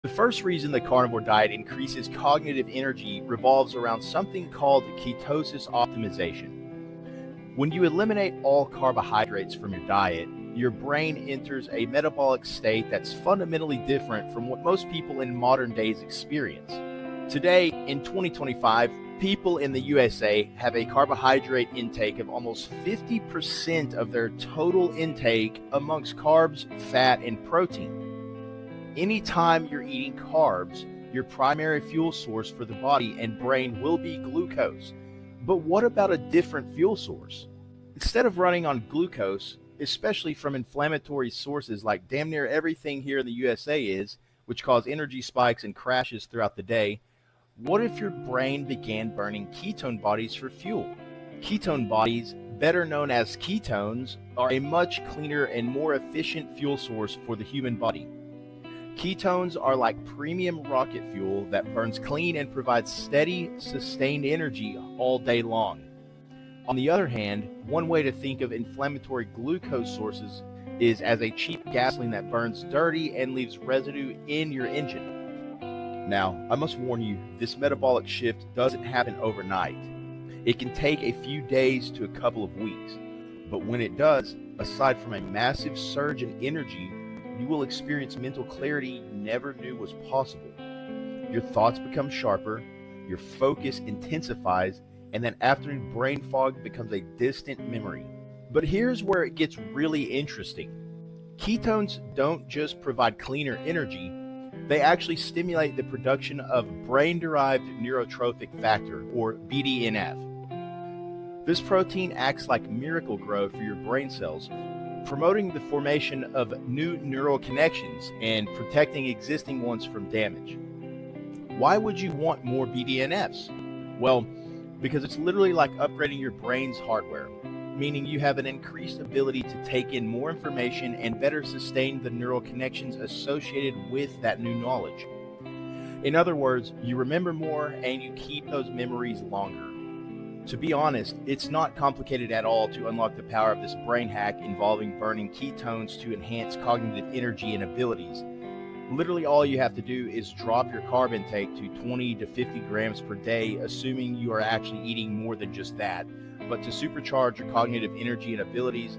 The first reason the carnivore diet increases cognitive energy revolves around something called ketosis optimization. When you eliminate all carbohydrates from your diet, your brain enters a metabolic state that's fundamentally different from what most people in modern days experience. Today, in 2025, people in the USA have a carbohydrate intake of almost 50% of their total intake amongst carbs, fat, and protein. Anytime you're eating carbs, your primary fuel source for the body and brain will be glucose. But what about a different fuel source? Instead of running on glucose, especially from inflammatory sources like damn near everything here in the USA is, which cause energy spikes and crashes throughout the day, what if your brain began burning ketone bodies for fuel? Ketone bodies, better known as ketones, are a much cleaner and more efficient fuel source for the human body. Ketones are like premium rocket fuel that burns clean and provides steady, sustained energy all day long. On the other hand, one way to think of inflammatory glucose sources is as a cheap gasoline that burns dirty and leaves residue in your engine. Now, I must warn you, this metabolic shift doesn't happen overnight. It can take a few days to a couple of weeks. But when it does, aside from a massive surge in energy, you will experience mental clarity you never knew was possible. Your thoughts become sharper, your focus intensifies, and that afternoon brain fog becomes a distant memory. But here's where it gets really interesting. Ketones don't just provide cleaner energy, they actually stimulate the production of brain-derived neurotrophic factor, or BDNF. This protein acts like Miracle-Gro for your brain cells, promoting the formation of new neural connections and protecting existing ones from damage. Why would you want more BDNFs? Well, because it's literally like upgrading your brain's hardware, meaning you have an increased ability to take in more information and better sustain the neural connections associated with that new knowledge. In other words, you remember more and you keep those memories longer. To be honest, it's not complicated at all to unlock the power of this brain hack involving burning ketones to enhance cognitive energy and abilities. Literally all you have to do is drop your carb intake to 20 to 50 grams per day, assuming you are actually eating more than just that. But to supercharge your cognitive energy and abilities,